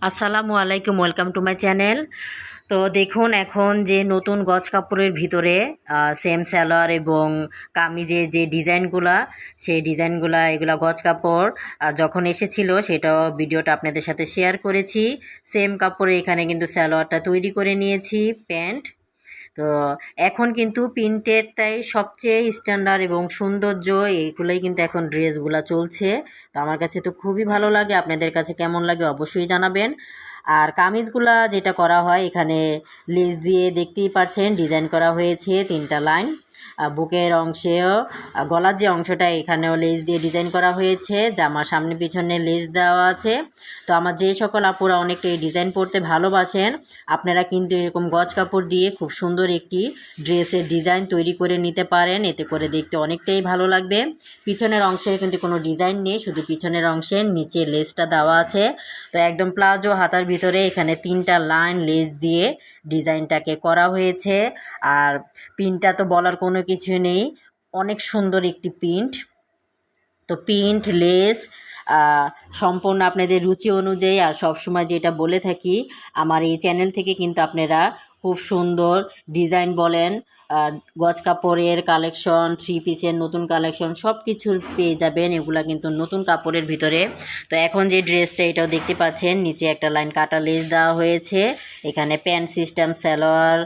আসসালামু আলাইকুম, welcome to my channel. তো দেখুন, এখন যে নতুন গজ কাপড়ের ভিতরে সেম সালোয়ার এবং কামিজের যে ডিজাইনগুলা, সেই ডিজাইনগুলা এগুলা গজ কাপড় যখন এসেছিল সেটাও ভিডিওটা আপনাদের সাথে শেয়ার করেছি। সেম কাপড়ে এখানে কিন্তু সালোয়ারটা তৈরি করে নিয়েছি, প্যান্ট। তো এখন কিন্তু প্রিন্টেরটাই সবচেয়ে স্ট্যান্ডার্ড এবং সৌন্দর্য, এইগুলোই কিন্তু এখন ড্রেসগুলো চলছে। তো আমার কাছে তো খুবই ভালো লাগে, আপনাদের কাছে কেমন লাগে অবশ্যই জানাবেন। আর কামিজগুলা যেটা করা হয়, এখানে লেস দিয়ে দেখতেই পাচ্ছেন ডিজাইন করা হয়েছে 3টা লাইন। বুকের অংশেও গলার যে অংশটা, এখানেও লেস দিয়ে ডিজাইন করা হয়েছে, জামার সামনে পিছনে লেস দেওয়া আছে। তো আমার যে সকল আপুরা অনেকটা এই ডিজাইন পরতে ভালোবাসেন, আপনারা কিন্তু এরকম গজ কাপড় দিয়ে খুব সুন্দর একটি ড্রেসের ডিজাইন তৈরি করে নিতে পারেন, এতে করে দেখতে অনেকটাই ভালো লাগবে। পিছনের অংশে কিন্তু কোনো ডিজাইন নেই, শুধু পিছনের অংশে নিচে লেসটা দেওয়া আছে। তো একদম প্লাজো হাতার ভিতরে এখানে 3টা লাইন লেস দিয়ে ডিজাইনটাকে করা হয়েছে। আর প্রিন্টটা তো বলার কোনো কিছু নেই, অনেক সুন্দর একটি প্রিন্ট। তো প্রিন্ট, লেস সম্পূর্ণ আপনাদের রুচি অনুযায়ী। আর সবসময় যেটা বলে থাকি, আমার এই চ্যানেল থেকে কিন্তু আপনারা খুব সুন্দর ডিজাইন বলেন, গজ কাপড়ের কালেকশন, 3 পিসের নতুন কালেকশন সব কিছুর পেয়ে যাবেন, এগুলা কিন্তু নতুন কাপড়ের ভিতরে। তো এখন যে ড্রেসটা, এটাও দেখতে পাচ্ছেন নিচে একটা লাইন কাটা লেস দেওয়া হয়েছে, এখানে প্যান্ট সিস্টেম সালোয়ার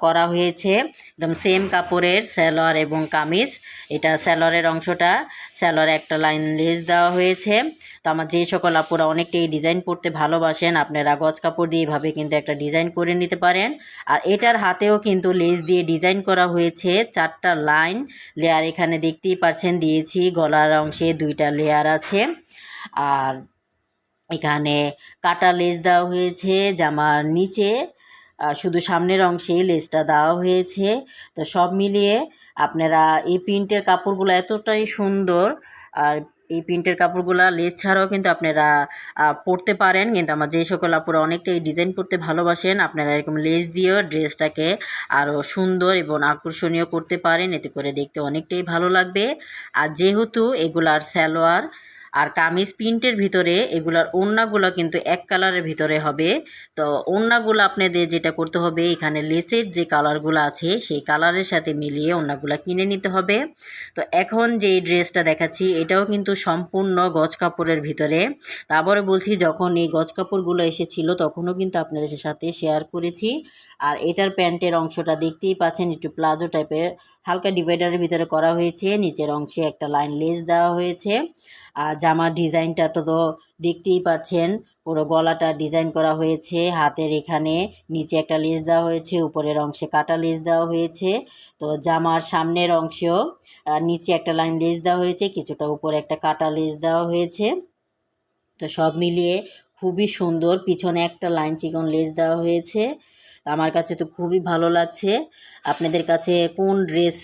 করা হয়েছে, একদম সেম কাপড়ের সালোয়ার এবং কামিজ। এটা সালোয়ারের অংশটা, সালোয়ারে একটা লাইন লেস দেওয়া হয়েছে। তো আমার যে সকল আপুরা অনেকটা এই ডিজাইন পরতে ভালোবাসেন, আপনারা গজ কাপড় দিয়ে এইভাবে কিন্তু একটা ডিজাইন করে নিতে পারেন। আর এটার হাতেও কিন্তু লেস দিয়ে ডিজাইন করা হয়েছে, 4টা লাইন লেয়ার এখানে দেখতেই পাচ্ছেন দিয়েছি, গলার অংশে 2টা লেয়ার আছে। আর এখানে কাটা লেস দেওয়া হয়েছে, জামার নিচে শুধু সামনের অংশে লেসটা দেওয়া হয়েছে। তো সব মিলিয়ে আপনারা এই প্রিন্টের কাপড়গুলো এতটাই সুন্দর। আর এই প্রিন্টের কাপড়গুলো লেস ছাড়াও কিন্তু আপনারা পরতে পারেন, কিন্তু আমার যে সকল আপুরা অনেকটা এই ডিজাইন পরতে ভালোবাসেন, আপনারা এরকম লেস দিয়েও ড্রেসটাকে আরও সুন্দর এবং আকর্ষণীয় করতে পারেন, এতে করে দেখতে অনেকটাই ভালো লাগবে। আর যেহেতু এগুলার সালোয়ার আর কামিজ প্রিন্টের ভিতরে, এগুলার ওড়নাগুলো কিন্তু এক কালারের ভিতরে হবে। তো ওড়নাগুলো আপনাদের যেটা করতে হবে, এখানে লেসের যে কালারগুলো আছে সেই কালারের সাথে মিলিয়ে ওড়নাগুলো কিনে নিতে হবে। তো এখন যে ড্রেসটা দেখাচ্ছি, এটাও কিন্তু সম্পূর্ণ গজ কাপড়ের ভিতরে। তারপরে বলছি, যখন এই গজ কাপড়গুলো এসেছিল তখনও কিন্তু আপনাদের সাথে শেয়ার করেছি। আর এটার প্যান্টের অংশটা দেখতেই পাচ্ছেন, একটু প্লাজো টাইপের হালকা ডিভাইডারের ভিতরে করা হয়েছে, নিচের অংশে একটা লাইন লেস দেওয়া হয়েছে। আর জামার ডিজাইনটা তো দেখতেই পাচ্ছেন, পুরো গলাটা ডিজাইন করা হয়েছে, হাতের এখানে নিচে একটা লেস দেওয়া হয়েছে, উপরের অংশে কাটা লেস দেওয়া হয়েছে। তো জামার সামনের অংশেও নিচে একটা লাইন লেস দেওয়া হয়েছে, কিছুটা উপরে একটা কাটা লেস দেওয়া হয়েছে। তো সব মিলিয়ে খুবই সুন্দর, পিছনে একটা লাইন চিকন লেস দেওয়া হয়েছে। আমার কাছে তো খুবই ভালো লাগছে। আপনাদের কাছে কোন ড্রেস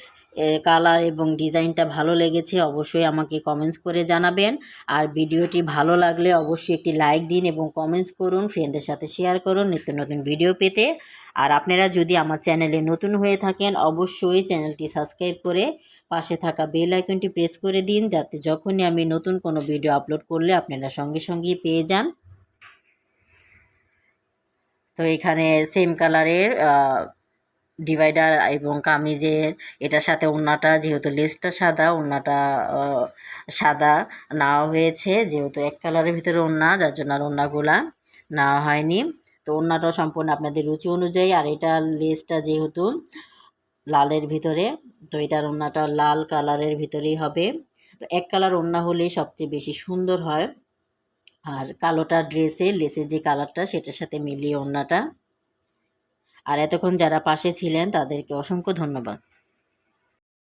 কালার এবং ডিজাইনটা ভালো লেগেছে অবশ্যই আমাকে কমেন্টস করে জানাবেন। আর ভিডিওটি ভালো লাগলে অবশ্যই একটি লাইক দিন এবং কমেন্টস করুন, ফ্রেন্ডদের সাথে শেয়ার করুন নিত্য নতুন ভিডিও পেতে। আর আপনারা যদি আমার চ্যানেলে নতুন হয়ে থাকেন, অবশ্যই চ্যানেলটি সাবস্ক্রাইব করে পাশে থাকা বেল আইকনটি প্রেস করে দিন, যাতে যখনই আমি নতুন কোনো ভিডিও আপলোড করলে আপনারা সঙ্গে সঙ্গেই পেয়ে যান। তো এখানে সেম কালারের ডিভাইডার এবং কামিজের, এটার সাথে ওড়নাটা, যেহেতু লেসটা সাদা, ওড়নাটা সাদা নেওয়া হয়েছে, যেহেতু এক কালারের ভিতরে ওড়না, যার জন্য আর ওড়নাগুলা নেওয়া হয়নি। তো ওড়নাটাও সম্পূর্ণ আপনাদের রুচি অনুযায়ী। আর এটা লেসটা যেহেতু লালের ভিতরে, তো এটার ওড়নাটা লাল কালারের ভিতরেই হবে। তো এক কালার ওড়না হলে সবচেয়ে বেশি সুন্দর হয়। আর কালোটা ড্রেসে লেসের যে কালারটা, সেটার সাথে মিলিয়ে ওড়নাটা। আর এতক্ষণ যারা পাশে ছিলেন তাদেরকে অসংখ্য ধন্যবাদ।